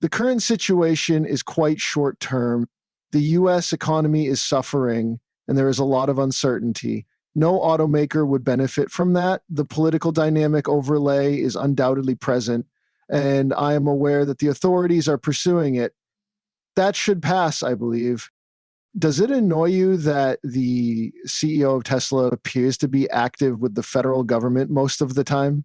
The current situation is quite short term. The US economy is suffering, and there is a lot of uncertainty. No automaker would benefit from that. The political dynamic overlay is undoubtedly present, and I am aware that the authorities are pursuing it. That should pass, I believe. Does it annoy you that the CEO of Tesla appears to be active with the federal government most of the time?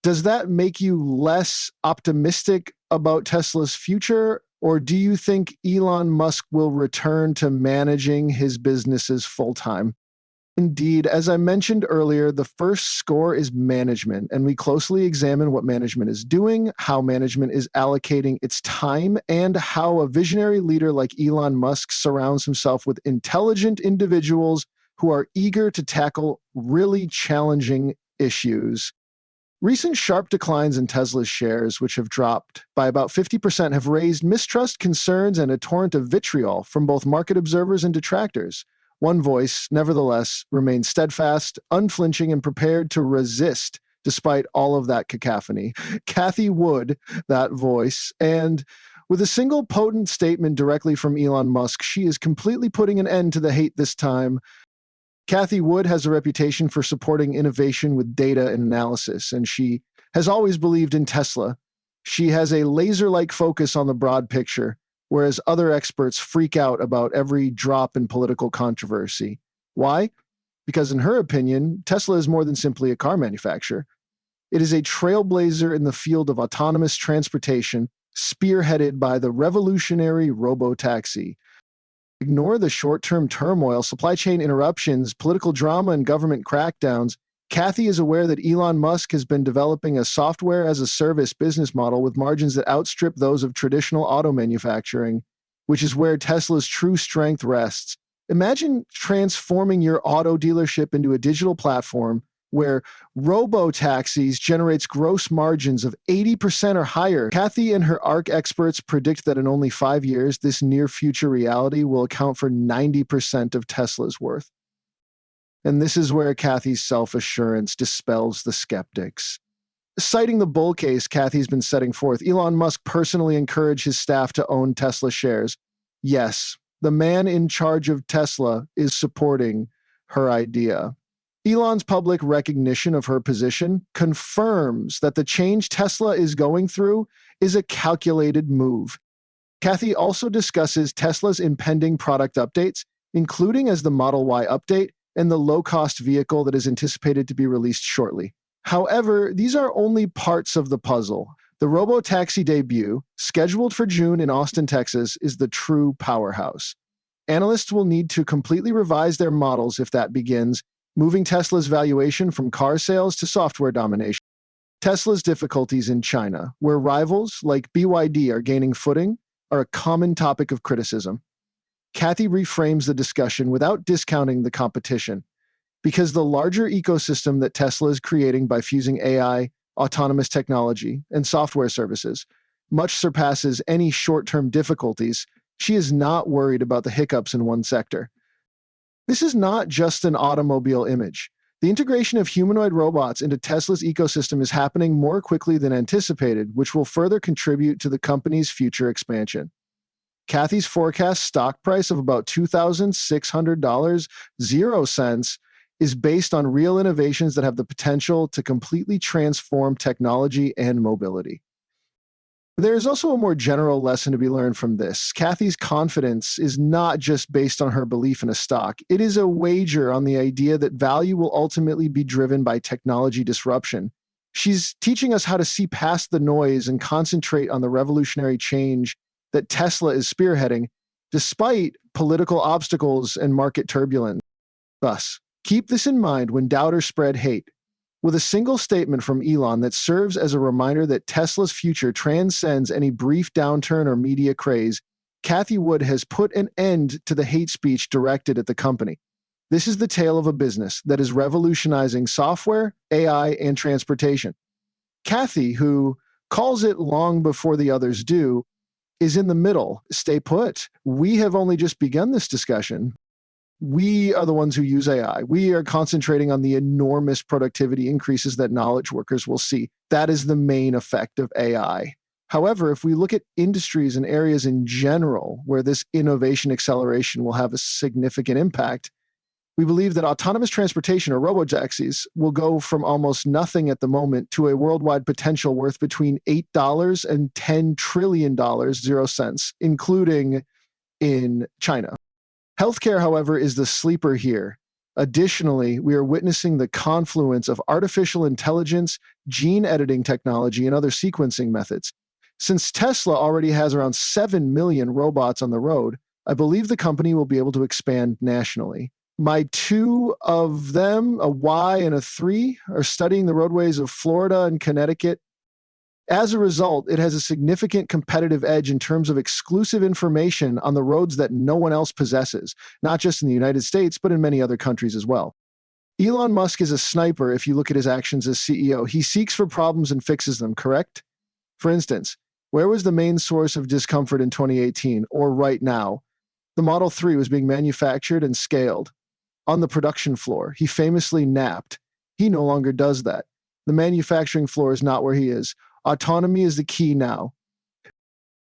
Does that make you less optimistic about Tesla's future? Or do you think Elon Musk will return to managing his businesses full time? Indeed, as I mentioned earlier, the first score is management, and we closely examine what management is doing, how management is allocating its time, and how a visionary leader like Elon Musk surrounds himself with intelligent individuals who are eager to tackle really challenging issues. Recent sharp declines in Tesla's shares, which have dropped by about 50%, have raised mistrust, concerns, and a torrent of vitriol from both market observers and detractors. One voice, nevertheless, remains steadfast, unflinching, and prepared to resist despite all of that cacophony. Cathie Wood, that voice, and with a single potent statement directly from Elon Musk, she is completely putting an end to the hate this time. Cathie Wood has a reputation for supporting innovation with data and analysis, and she has always believed in Tesla. She has a laser-like focus on the broad picture, whereas other experts freak out about every drop in political controversy. Why? Because in her opinion, Tesla is more than simply a car manufacturer. It is a trailblazer in the field of autonomous transportation, spearheaded by the revolutionary robotaxi. Ignore the short-term turmoil, supply chain interruptions, political drama, and government crackdowns. Cathie is aware that Elon Musk has been developing a software-as-a-service business model with margins that outstrip those of traditional auto manufacturing, which is where Tesla's true strength rests. Imagine transforming your auto dealership into a digital platform where robo-taxis generates gross margins of 80% or higher. Cathie and her ARC experts predict that in only 5 years, this near-future reality will account for 90% of Tesla's worth. And this is where Cathie's self-assurance dispels the skeptics. Citing the bull case Cathie's been setting forth, Elon Musk personally encouraged his staff to own Tesla shares. Yes, the man in charge of Tesla is supporting her idea. Elon's public recognition of her position confirms that the change Tesla is going through is a calculated move. Cathie also discusses Tesla's impending product updates, including as the Model Y update and the low-cost vehicle that is anticipated to be released shortly. However, these are only parts of the puzzle. The robotaxi debut, scheduled for June in Austin, Texas, is the true powerhouse. Analysts will need to completely revise their models if that begins, moving Tesla's valuation from car sales to software domination. Tesla's difficulties in China, where rivals like BYD are gaining footing, are a common topic of criticism. Cathie reframes the discussion without discounting the competition, because the larger ecosystem that Tesla is creating by fusing AI, autonomous technology, and software services much surpasses any short-term difficulties. She is not worried about the hiccups in one sector. This is not just an automobile image. The integration of humanoid robots into Tesla's ecosystem is happening more quickly than anticipated, which will further contribute to the company's future expansion. Cathie's forecast stock price of about $2,600.00 is based on real innovations that have the potential to completely transform technology and mobility. There is also a more general lesson to be learned from this. Cathie's confidence is not just based on her belief in a stock. It is a wager on the idea that value will ultimately be driven by technology disruption. She's teaching us how to see past the noise and concentrate on the revolutionary change that Tesla is spearheading, despite political obstacles and market turbulence. Thus, keep this in mind when doubters spread hate. With a single statement from Elon that serves as a reminder that Tesla's future transcends any brief downturn or media craze, Cathie Wood has put an end to the hate speech directed at the company. This is the tale of a business that is revolutionizing software, AI, and transportation. Cathie, who calls it long before the others do, is in the middle. Stay put. We have only just begun this discussion. We are the ones who use AI. We are concentrating on the enormous productivity increases that knowledge workers will see. That is the main effect of AI. However, if we look at industries and areas in general where this innovation acceleration will have a significant impact, we believe that autonomous transportation or robotaxis will go from almost nothing at the moment to a worldwide potential worth between $8 and $10 trillion, 0 cents, including in China. Healthcare, however, is the sleeper here. Additionally, we are witnessing the confluence of artificial intelligence, gene editing technology, and other sequencing methods. Since Tesla already has around 7 million robots on the road, I believe the company will be able to expand nationally. My two of them, a Y and a 3, are studying the roadways of Florida and Connecticut. As a result, it has a significant competitive edge in terms of exclusive information on the roads that no one else possesses, not just in the United States, but in many other countries as well. Elon Musk is a sniper if you look at his actions as CEO. He seeks for problems and fixes them, correct? For instance, where was the main source of discomfort in 2018 or right now? The Model 3 was being manufactured and scaled. On the production floor, he famously napped. He no longer does that. The manufacturing floor is not where he is. Autonomy is the key now.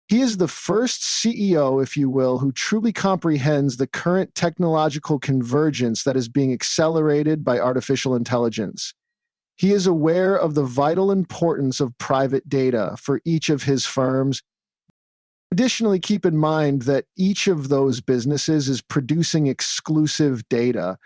He is the first CEO, if you will, who truly comprehends the current technological convergence that is being accelerated by artificial intelligence. He is aware of the vital importance of private data for each of his firms. Additionally, keep in mind that each of those businesses is producing exclusive data.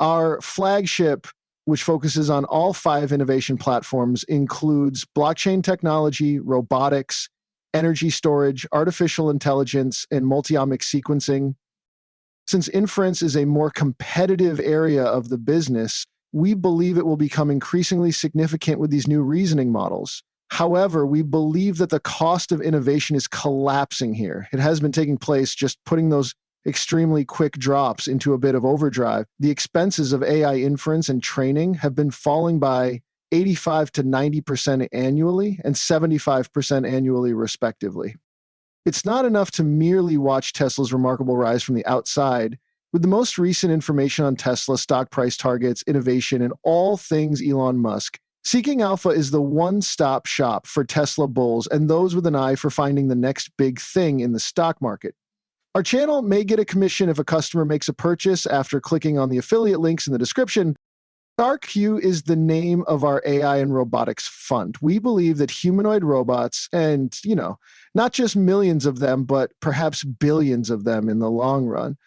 Our flagship, which focuses on all 5 innovation platforms, includes blockchain technology, robotics, energy storage, artificial intelligence, and multi-omic sequencing. Since inference is a more competitive area of the business, we believe it will become increasingly significant with these new reasoning models. However, we believe that the cost of innovation is collapsing here. It has been taking place, just putting those extremely quick drops into a bit of overdrive. The expenses of AI inference and training have been falling by 85 to 90% annually and 75% annually, respectively. It's not enough to merely watch Tesla's remarkable rise from the outside. With the most recent information on Tesla stock price targets, innovation, and all things Elon Musk, Seeking Alpha is the one-stop shop for Tesla bulls and those with an eye for finding the next big thing in the stock market. Our channel may get a commission if a customer makes a purchase after clicking on the affiliate links in the description. StarQ is the name of our AI and robotics fund. We believe that humanoid robots, and, not just millions of them, but perhaps billions of them in the long run,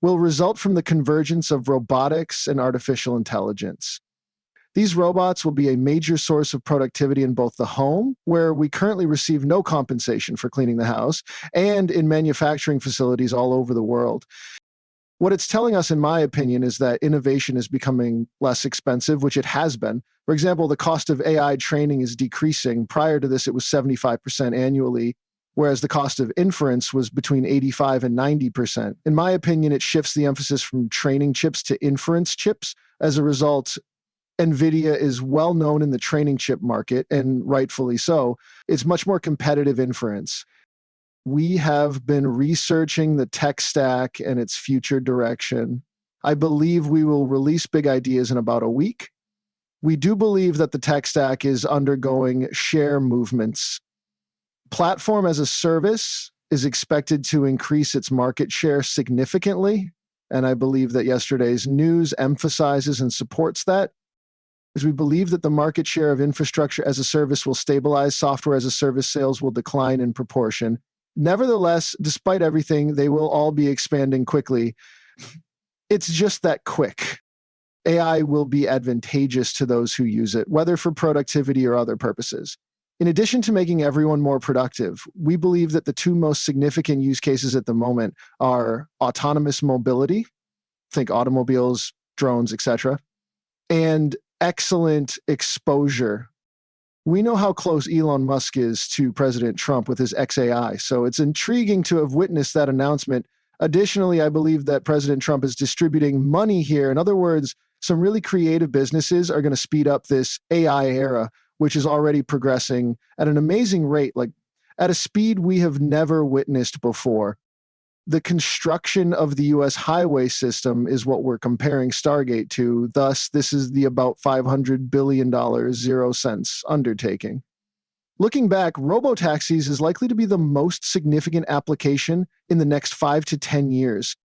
will result from the convergence of robotics and artificial intelligence. These robots will be a major source of productivity in both the home, where we currently receive no compensation for cleaning the house, and in manufacturing facilities all over the world. What it's telling us, in my opinion, is that innovation is becoming less expensive, which it has been. For example, the cost of AI training is decreasing. Prior to this, it was 75% annually, whereas the cost of inference was between 85 and 90%. In my opinion, it shifts the emphasis from training chips to inference chips. As a result, NVIDIA is well known in the training chip market, and rightfully so. It's much more competitive inference. We have been researching the tech stack and its future direction. I believe we will release big ideas in about a week. We do believe that the tech stack is undergoing share movements. Platform as a service is expected to increase its market share significantly, and I believe that yesterday's news emphasizes and supports that. As we believe that the market share of infrastructure as a service will stabilize, software as a service sales will decline in proportion. Nevertheless, despite everything, they will all be expanding quickly. It's just that quick. AI will be advantageous to those who use it, whether for productivity or other purposes. In addition to making everyone more productive, we believe that the two most significant use cases at the moment are autonomous mobility, think automobiles, drones, etc., and excellent exposure. We know how close Elon Musk is to President Trump with his XAI, so it's intriguing to have witnessed that announcement. Additionally, I believe that President Trump is distributing money here. In other words, some really creative businesses are going to speed up this AI era, which is already progressing at an amazing rate, like at a speed we have never witnessed before. The construction of the US highway system is what we're comparing Stargate to. Thus, this is the about $500 billion 0 cents undertaking. Looking back, robotaxis is likely to be the most significant application in the next 5 to 10 years.